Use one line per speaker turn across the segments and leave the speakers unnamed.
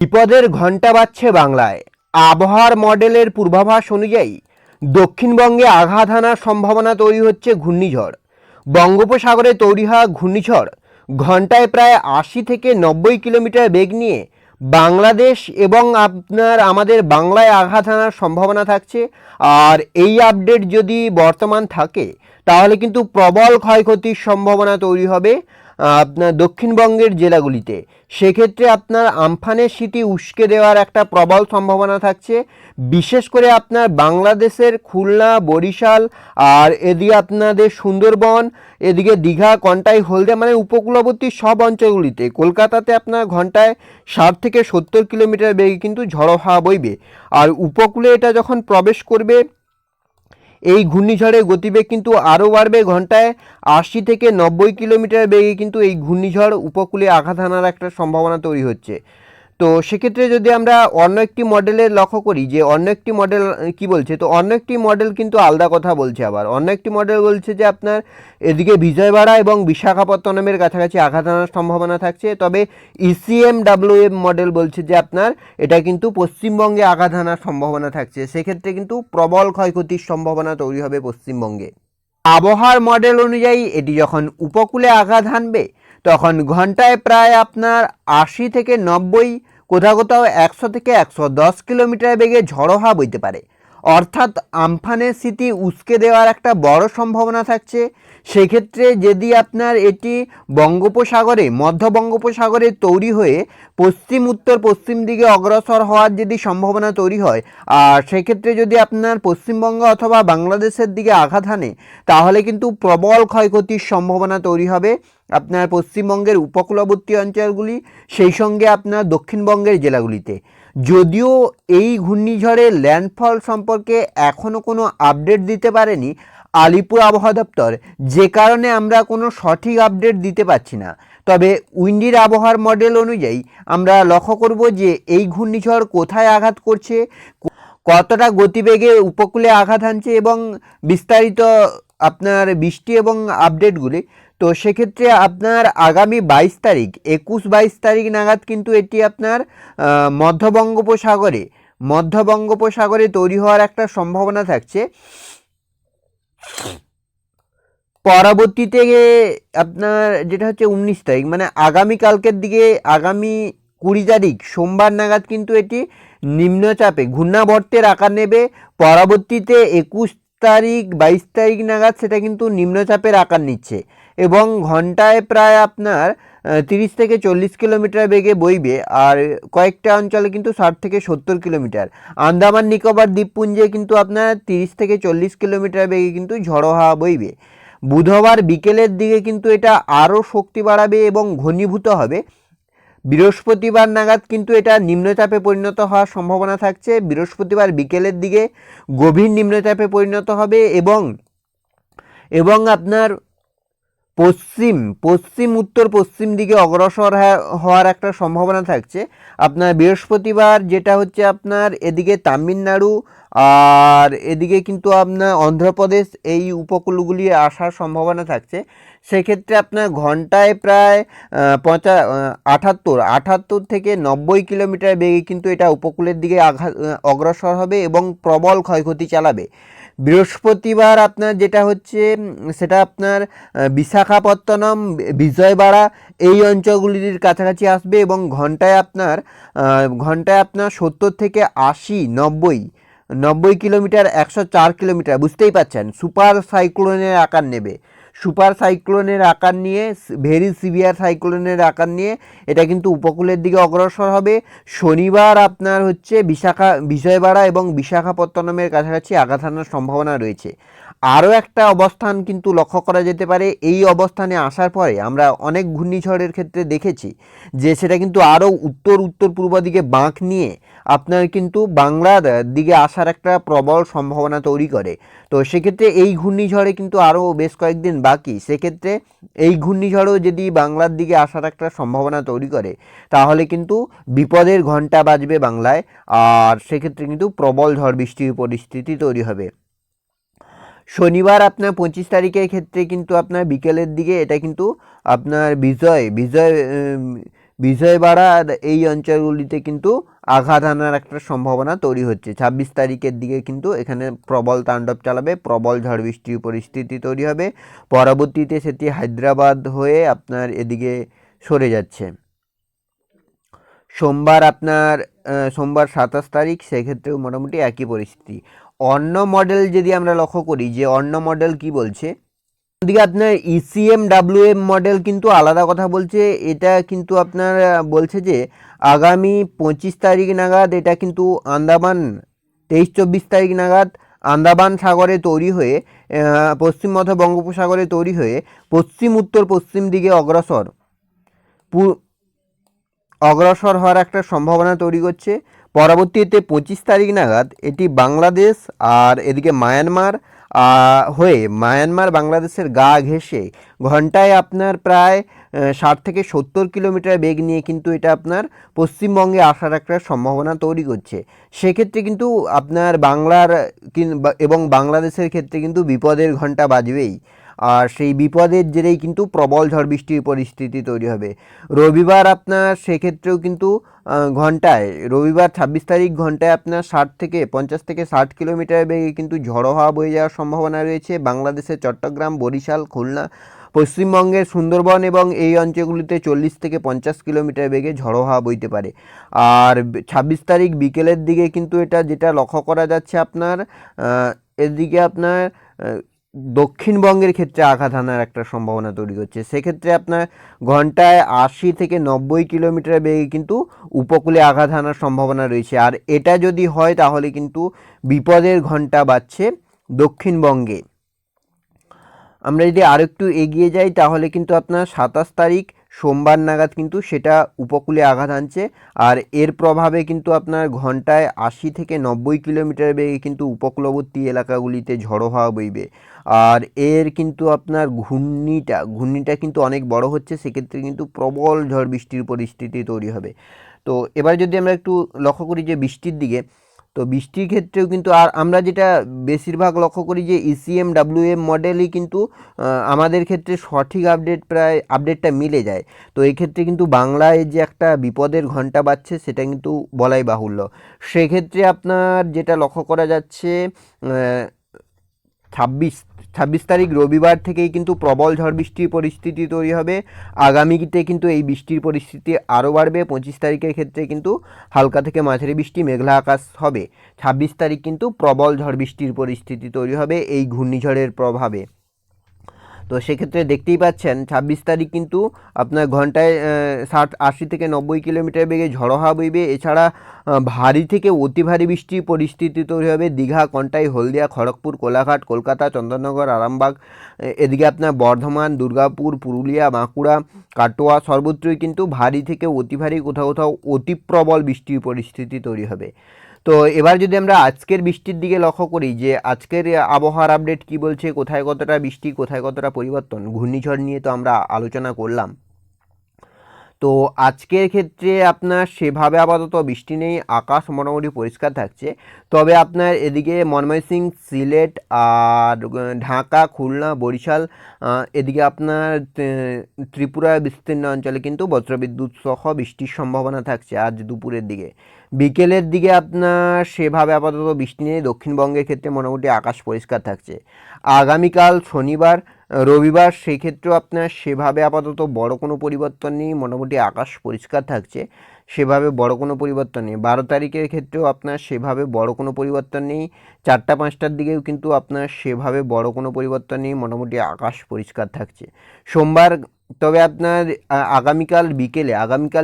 বিপদের ঘণ্টা বাজছে বাংলায়। আবহাওয়ার মডেলের পূর্বাভাস অনুযায়ী দক্ষিণবঙ্গে আঘাত হানার সম্ভাবনা তৈরি হচ্ছে ঘূর্ণিঝড়। বঙ্গোপসাগরে তৈরি হওয়া ঘূর্ণিঝড় ঘন্টায় প্রায় ৮০ থেকে ৯০ কিলোমিটার বেগ নিয়ে বাংলাদেশ এবং আমাদের বাংলায় আঘাত হানার সম্ভাবনা থাকছে। আর এই আপডেট যদি বর্তমান থাকে তাহলে কিন্তু প্রবল ক্ষয়ক্ষতির সম্ভাবনা তৈরি হবে আপনার দক্ষিণবঙ্গের জেলাগুলিতে। সেক্ষেত্রে আপনার আমফানের স্মৃতি উস্কে দেওয়ার একটা প্রবল সম্ভাবনা থাকছে, বিশেষ করে আপনার বাংলাদেশের খুলনা, বরিশাল, আর এদিকে আপনাদের সুন্দরবন, এদিকে দীঘা, কন্টাই, হলদিয়া মানে উপকূলবর্তী সব অঞ্চলগুলিতে। কলকাতাতে আপনার ঘন্টায় ৬০ থেকে ৭০ কিলোমিটার বেগে কিন্তু ঝড়ো হাওয়া বইবে। আর উপকূলে এটা যখন প্রবেশ করবে এই ঘূর্ণিঝড়ের গতিবেগ কিন্তু আরও বাড়বে, ঘন্টায় ৮০ থেকে ৯০ কিলোমিটার বেগে কিন্তু এই ঘূর্ণিঝড় উপকূলে আঘাত হানার একটা সম্ভাবনা তৈরি হচ্ছে। তো সেক্ষেত্রে যদি আমরা অন্য একটি মডেলের লক্ষ্য করি যে অন্য একটি মডেল কি বলছে, তো অন্য একটি মডেল কিন্তু আলাদা কথা বলছে। আবার অন্য একটি মডেল বলছে যে আপনার এদিকে বিজয়বাড়া এবং বিশাখাপত্তনমের কাছাকাছি আঘাত আনার সম্ভাবনা থাকছে। তবে ECMWF মডেল বলছে যে আপনার এটা কিন্তু পশ্চিমবঙ্গে আঘাত আনার সম্ভাবনা থাকছে। সেক্ষেত্রে কিন্তু প্রবল ক্ষয়ক্ষতির সম্ভাবনা তৈরি হবে পশ্চিমবঙ্গে। আবহাওয়ার মডেল অনুযায়ী এটি যখন উপকূলে আঘাত হানবে তখন ঘন্টায় প্রায় আপনার ৮০ থেকে ৯০, কোথাও কোথাও ১০০ থেকে ১১০ কিলোমিটার বেগে ঝড়ো হাওয়া বইতে পারে। অর্থাৎ আমফানের স্মৃতি উস্কে দেওয়ার একটা বড় সম্ভাবনা থাকছে। সেক্ষেত্রে যদি আপনার এটি বঙ্গোপসাগরে, মধ্য বঙ্গোপসাগরে তৈরি হয়ে পশ্চিম উত্তর পশ্চিম দিকে অগ্রসর হওয়ার যদি সম্ভাবনা তৈরি হয়, আর সেক্ষেত্রে যদি আপনার পশ্চিমবঙ্গ অথবা বাংলাদেশের দিকে আঘাত হানে তাহলে কিন্তু প্রবল ক্ষয়ক্ষতির সম্ভাবনা তৈরি হবে আপনার পশ্চিমবঙ্গের উপকূলবর্তী অঞ্চলগুলি, সেই সঙ্গে আপনার দক্ষিণবঙ্গের জেলাগুলিতে। যদিও এই ঘূর্ণিঝড়ের ল্যান্ডফল সম্পর্কে এখনও কোনো আপডেট দিতে পারেনি আলিপুর আবহাওয়া দপ্তর, যে কারণে আমরা কোনো সঠিক আপডেট দিতে পারছি না। তবে উইন্ডির আবহাওয়ার মডেল অনুযায়ী আমরা লক্ষ্য করব যে এই ঘূর্ণিঝড় কোথায় আঘাত করছে, কতটা গতিবেগে উপকূলে আঘাত হানছে এবং বিস্তারিত আপনার বৃষ্টি এবং আপডেটগুলি। তো সেক্ষেত্রে আপনার আগামী ২২ তারিখ, ২১-২২ তারিখ নাগাদ কিন্তু এটি আপনার মধ্য বঙ্গোপসাগরে তৈরি হওয়ার একটা সম্ভাবনা থাকছে। পরবর্তীতে আপনার যেটা হচ্ছে ১৯ তারিখ মানে আগামীকালকের দিকে, আগামী ২০ তারিখ সোমবার নাগাদ কিন্তু এটি নিম্নচাপে ঘূর্ণাবর্তের আকার নেবে। পরবর্তীতে ২১ তারিখ ২২ তারিখ নাগাদ সেটা কিন্তু নিম্নচাপের আকার নিচ্ছে এবং ঘন্টায় প্রায় আপনার ৩০ থেকে ৪০ কিলোমিটার বেগে বইবে। আর কয়েকটা অঞ্চলে কিন্তু ৬০ থেকে ৭০ কিলোমিটার। আন্দামান নিকোবর দ্বীপপুঞ্জে কিন্তু আপনার ৩০ থেকে ৪০ কিলোমিটার বেগে কিন্তু ঝড়ো হাওয়া বইবে। বুধবার বিকেলের দিকে কিন্তু এটা আরও শক্তি বাড়াবে এবং ঘনীভূত হবে। বৃহস্পতিবার নাগাদ কিন্তু এটা নিম্নচাপে পরিণত হওয়ার সম্ভাবনা থাকছে। বৃহস্পতিবার বিকেলের দিকে গভীর নিম্নচাপে পরিণত হবে এবং আপনার পশ্চিম উত্তর পশ্চিম দিকে অগ্রসর হওয়ার একটা সম্ভাবনা থাকছে। আপনার বৃহস্পতিবার যেটা হচ্ছে আপনার এদিকে তামিলনাড়ু আর এদিকে কিন্তু আপনার অন্ধ্রপ্রদেশ, এই উপকূলগুলি আসার সম্ভাবনা থাকছে। সেক্ষেত্রে আপনার ঘন্টায় প্রায় ৭৮ থেকে ৯০ কিলোমিটার বেগে কিন্তু এটা উপকূলের দিকে অগ্রসর হবে এবং প্রবল ক্ষয়ক্ষতি চালাবে। বৃহস্পতিবার আপনার যেটা হচ্ছে সেটা আপনার বিশাখাপত্তনম, বিজয়বাড়া এই অঞ্চলগুলির কাছাকাছি আসবে এবং ঘন্টায় আপনার ৭০ থেকে ৮০, ৯০ কিলোমিটার, ১০৪ কিলোমিটার, বুঝতেই পারছেন সুপার সাইক্লোনের আকার নেবে। সুপার সাইক্লোনের আকার নিয়ে, ভেরি সিভিয়ার সাইক্লোনের আকার নিয়ে এটা কিন্তু উপকূলের দিকে অগ্রসর হবে। শনিবার আপনার হচ্ছে বিজয়বাড়া এবং বিশাখাপত্তনমের কাছাকাছি আঘাত হানার সম্ভাবনা রয়েছে। আরও একটা অবস্থান কিন্তু লক্ষ্য করা যেতে পারে। এই অবস্থানে আসার পরে আমরা অনেক ঘূর্ণিঝড়ের ক্ষেত্রে দেখেছি যে সেটা কিন্তু আরও উত্তর পূর্ব দিকে বাঁক নিয়ে আপনার কিন্তু বাংলার দিকে আসার একটা প্রবল সম্ভাবনা তৈরি করে। তো সেক্ষেত্রে এই ঘূর্ণিঝড়ে কিন্তু আরও বেশ কয়েকদিন বাকি। সেক্ষেত্রে এই ঘূর্ণিঝড়ও যদি বাংলার দিকে আসার একটা সম্ভাবনা তৈরি করে তাহলে কিন্তু বিপদের ঘণ্টা বাজবে বাংলায়, আর সেক্ষেত্রে কিন্তু প্রবল ঝড় বৃষ্টির পরিস্থিতি তৈরি হবে। শনিবার আপনার ২৫ তারিখের ক্ষেত্রে কিন্তু আপনার বিকেলের দিকে এটা কিন্তু আপনার বিজয়বাড়া আর এই অঞ্চলগুলিতে কিন্তু আঘাত আনার একটা সম্ভাবনা তৈরি হচ্ছে। 26 তারিখের দিকে কিন্তু এখানে প্রবল তাণ্ডব চালাবে, প্রবল ঝড় বৃষ্টির পরিস্থিতি তৈরি হবে। পরবর্তীতে সেটি হায়দ্রাবাদ হয়ে আপনার এদিকে সরে যাচ্ছে। সোমবার 27 তারিখ, সেক্ষেত্রেও মোটামুটি একই পরিস্থিতি। অন্য মডেল যদি আমরা লক্ষ্য করি যে অন্য মডেল কি বলছে, এদিকে আপনার ইসিএম ডাব্লিউএম মডেল কিন্তু আলাদা কথা বলছে। এটা কিন্তু আপনার বলছে যে আগামী 25 তারিখ নাগাদ এটা কিন্তু আন্দামান, 23-24 তারিখ নাগাদ আন্দামান সাগরে তৈরি হয়ে পশ্চিম মধ্য বঙ্গোপসাগরে তৈরি হয়ে পশ্চিম উত্তর পশ্চিম দিকে অগ্রসর হওয়ার একটা সম্ভাবনা তৈরি করছে। পরবর্তীতে 25 তারিখ নাগাদ এটি বাংলাদেশ আর এদিকে মায়ানমার মায়ানমার বাংলাদেশের গা ঘেঁষে ঘন্টায় আপনার প্রায় 60 থেকে 70 কিলোমিটার বেগ নিয়ে কিন্তু এটা আপনার পশ্চিমবঙ্গে আসার একটা সম্ভাবনা তৈরি করছে। সেক্ষেত্রে কিন্তু আপনার বাংলার এবং বাংলাদেশের ক্ষেত্রে কিন্তু বিপদের ঘন্টা বাজবেই, আর সেই বিপদের জেরেই কিন্তু প্রবল ঝড় বৃষ্টির পরিস্থিতি তৈরি হবে। রবিবার আপনার সেক্ষেত্রেও কিন্তু রবিবার 26 তারিখ ঘন্টায় আপনার 50 থেকে 60 কিলোমিটার বেগে কিন্তু ঝড়ো হাওয়া বয়ে যাওয়ার সম্ভাবনা রয়েছে। বাংলাদেশের চট্টগ্রাম, বরিশাল, খুলনা, পশ্চিমবঙ্গের সুন্দরবন এবং এই অঞ্চলগুলিতে 40 থেকে 50 কিলোমিটার বেগে ঝড়ো হাওয়া বইতে পারে। আর 26 তারিখ বিকেলের দিকে কিন্তু এটা যেটা লক্ষ্য করা যাচ্ছে আপনার এদিকে আপনার দক্ষিণবঙ্গের ক্ষেত্রে আঘাত আনার একটা সম্ভাবনা তৈরি করছে। সেক্ষেত্রে আপনার ঘন্টায় 80 থেকে 90 কিলোমিটার বেগে কিন্তু উপকূলে আঘাত আনার সম্ভাবনা রয়েছে। আর এটা যদি হয় তাহলে কিন্তু বিপদের ঘন্টা বাজছে দক্ষিণবঙ্গে। আমরা যদি আরেকটু এগিয়ে যাই তাহলে কিন্তু আপনার 27 তারিখ সোমবার নাগাদ কিন্তু সেটা উপকূলে আঘাত আনছে। আর এর প্রভাবে কিন্তু আপনার ঘন্টায় 80 থেকে 90 কিলোমিটার বেগে কিন্তু উপকূলবর্তী এলাকাগুলিতে ঝড়ো হাওয়া বইবে। আর এর কিন্তু আপনার ঘূর্ণিটা কিন্তু অনেক বড় হচ্ছে, সেক্ষেত্রে কিন্তু প্রবল ঝড় বৃষ্টির পরিস্থিতি তৈরি হবে। তো এবার যদি আমরা একটু লক্ষ্য করি যে বৃষ্টির দিকে, তো বৃষ্টির ক্ষেত্রেও কিন্তু আর আমরা যেটা বেশিরভাগ লক্ষ্য করি যে ইসিএম ডাব্লিউএম মডেলই কিন্তু আমাদের ক্ষেত্রে সঠিক আপডেটটা মিলে যায়। তো এই ক্ষেত্রে কিন্তু বাংলায় যে একটা বিপদের ঘন্টা বাজছে সেটা কিন্তু বলাই বাহুল্য। সেক্ষেত্রে আপনার যেটা লক্ষ্য করা যাচ্ছে 26 তারিখ রবিবার থেকেই কিন্তু প্রবল ঝড় বৃষ্টির পরিস্থিতি তৈরি হবে। আগামীতে কিন্তু এই বৃষ্টির পরিস্থিতি আরও বাড়বে। 25 তারিখের ক্ষেত্রে কিন্তু হালকা থেকে মাঝারি বৃষ্টি, মেঘলা আকাশ হবে। 26 তারিখ কিন্তু প্রবল ঝড় বৃষ্টির পরিস্থিতি তৈরি হবে এই ঘূর্ণিঝড়ের প্রভাবে। তো সেক্ষেত্রে দেখতেই পাচ্ছেন 26 তারিখ কিন্তু আপনার ঘন্টায় 80 থেকে 90 কিলোমিটার বেগে ঝড়ো হাওয়া বইবে। এছাড়া ভারী থেকে অতি ভারী বৃষ্টির পরিস্থিতি তৈরি হবে দীঘা, কন্টাই, হলদিয়া, খড়গপুর, কোলাঘাট, কলকাতা, চন্দননগর, আরামবাগ, এদিকে আপনার বর্ধমান, দুর্গাপুর, পুরুলিয়া, বাঁকুড়া, কাটোয়া, সর্বত্রই কিন্তু ভারী থেকে অতি ভারী, কোথাও কোথাও অতি প্রবল বৃষ্টির পরিস্থিতি তৈরি হবে। তো এবার যদি আমরা আজকের বৃষ্টির দিকে লক্ষ্য করি যে আজকের আবহাওয়ার আপডেট কি বলছে, কোথায় কতটা বৃষ্টি, কোথায় কতটা পরিবর্তন, ঘূর্ণিঝড় নিয়ে তো আমরা আলোচনা করলাম। তো আজকের ক্ষেত্রে আপনার সেভাবে আপাতত বৃষ্টি নেই, আকাশ মোটামুটি পরিষ্কার থাকছে। তবে আপনার এদিকে ময়মনসিংহ, সিলেট আর ঢাকা, খুলনা, বরিশাল, এদিকে আপনার ত্রিপুরা বিস্তীর্ণ অঞ্চলে কিন্তু বজ্রবিদ্যুৎ সহ বৃষ্টির সম্ভাবনা থাকছে আজ দুপুরের দিকে। বিকেলের দিকে আপনার সেভাবে আপাতত বৃষ্টি নেই, দক্ষিণবঙ্গের ক্ষেত্রে মোটামুটি আকাশ পরিষ্কার থাকছে। আগামীকাল শনিবার, রবিবার সেক্ষেত্রেও আপনার সেভাবে আপাতত বড় কোনো পরিবর্তন নেই, মোটামুটি আকাশ পরিষ্কার থাকছে, সেভাবে বড় কোনো পরিবর্তন নেই। 12 তারিখের ক্ষেত্রেও আপনার সেভাবে বড় কোনো পরিবর্তন নেই। 4টা-5টার দিকেও কিন্তু আপনার সেভাবে বড় কোনো পরিবর্তন নেই, মোটামুটি আকাশ পরিষ্কার থাকছে সোমবার। তবে আপনার আগামীকাল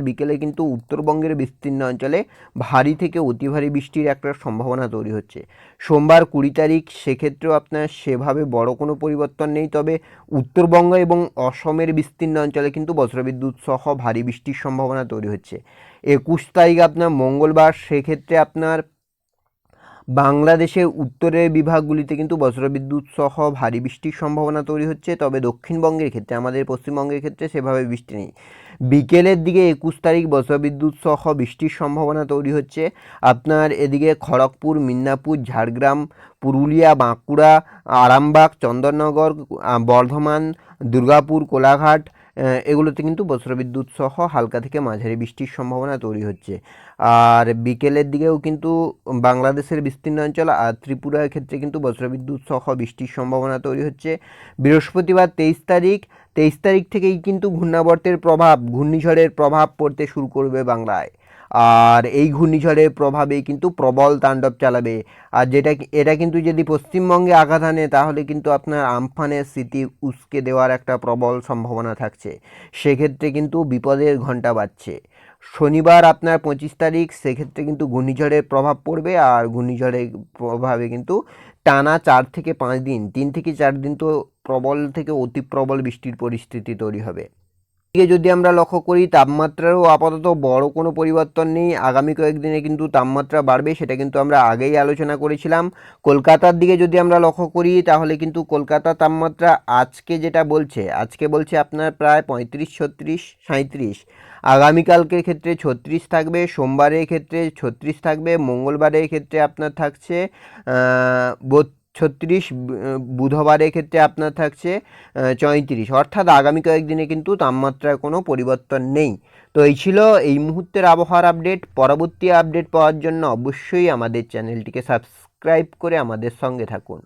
বিকেলে কিন্তু উত্তরবঙ্গের বিস্তীর্ণ অঞ্চলে ভারী থেকে অতি ভারী বৃষ্টির একটা সম্ভাবনা তৈরি হচ্ছে সোমবার 20 তারিখ। সেক্ষেত্রেও আপনার সেভাবে বড় কোনো পরিবর্তন নেই, তবে উত্তরবঙ্গ এবং অসমের বিস্তীর্ণ অঞ্চলে কিন্তু বজ্রবিদ্যুৎ সহ ভারী বৃষ্টির সম্ভাবনা তৈরি হচ্ছে। 21 তারিখ আপনার মঙ্গলবার, সেক্ষেত্রে আপনার বাংলাদেশের উত্তরের বিভাগগুলিতে কিন্তু বজ্রবিদ্যুৎ সহ ভারী বৃষ্টির সম্ভাবনা তৈরি হচ্ছে, তবে দক্ষিণবঙ্গের ক্ষেত্রে, আমাদের পশ্চিমবঙ্গের ক্ষেত্রে সেভাবে বৃষ্টি নেই। বিকেলের দিকে 21 তারিখ বজ্রবিদ্যুৎ সহ বৃষ্টির সম্ভাবনা তৈরি হচ্ছে আপনার এদিকে খড়গপুর, মিদনাপুর, ঝাড়গ্রাম, পুরুলিয়া, বাঁকুড়া, আরামবাগ, চন্দননগর, বর্ধমান, দুর্গাপুর, কোলাঘাট, এগুলোতে কিন্তু বজ্রবিদ্যুৎ সহ হালকা থেকে মাঝারি বৃষ্টির সম্ভাবনা তৈরি হচ্ছে। আর বিকেলের দিকেও কিন্তু বাংলাদেশের বিস্তীর্ণ অঞ্চল আর ত্রিপুরার ক্ষেত্রে কিন্তু বজ্রবিদ্যুৎ সহ বৃষ্টির সম্ভাবনা তৈরি হচ্ছে। বৃহস্পতিবার 23 তারিখ থেকেই কিন্তু ঘূর্ণিঝড়ের প্রভাব পড়তে শুরু করবে বাংলায়। আর এই ঘূর্ণিঝড়ের প্রভাবেই কিন্তু প্রবল তাণ্ডব চালাবে। আর এটা কিন্তু যদি পশ্চিমবঙ্গে আঘাত আনে তাহলে কিন্তু আপনার আমফানের স্মৃতি উস্কে দেওয়ার একটা প্রবল সম্ভাবনা থাকছে। সেক্ষেত্রে কিন্তু বিপদের ঘণ্টা বাজছে। শনিবার আপনার 25 তারিখ, সেক্ষেত্রে কিন্তু ঘূর্ণিঝড়ের প্রভাব পড়বে। আর ঘূর্ণিঝড়ের প্রভাবে কিন্তু টানা 4 থেকে 5 দিন, 3 থেকে 4 দিন তো প্রবল থেকে অতি প্রবল বৃষ্টির পরিস্থিতি তৈরি হবে। এদিকে যদি আমরা লক্ষ্য করি, তাপমাত্রারও আপাতত বড় কোনো পরিবর্তন নেই। আগামী কয়েকদিনে কিন্তু তাপমাত্রা বাড়বে, সেটা কিন্তু আমরা আগেই আলোচনা করেছিলাম। কলকাতার দিকে যদি আমরা লক্ষ্য করি তাহলে কিন্তু কলকাতার তাপমাত্রা আজকে বলছে আপনার প্রায় 35, 36, 37। আগামীকালকের ক্ষেত্রে 36 থাকবে, সোমবারের ক্ষেত্রে 36 থাকবে, মঙ্গলবারের ক্ষেত্রে আপনার থাকছে 36, বুধবারের ক্ষেত্রে আপনার থাকছে 34। অর্থাৎ আগামী কয়েকদিনে কিন্তু তাপমাত্রার কোনো পরিবর্তন নেই। তো এই ছিল এই মুহূর্তের আবহাওয়ার আপডেট। পরবর্তী আপডেট পাওয়ার জন্য অবশ্যই আমাদের চ্যানেলটিকে সাবস্ক্রাইব করে আমাদের সঙ্গে থাকুন।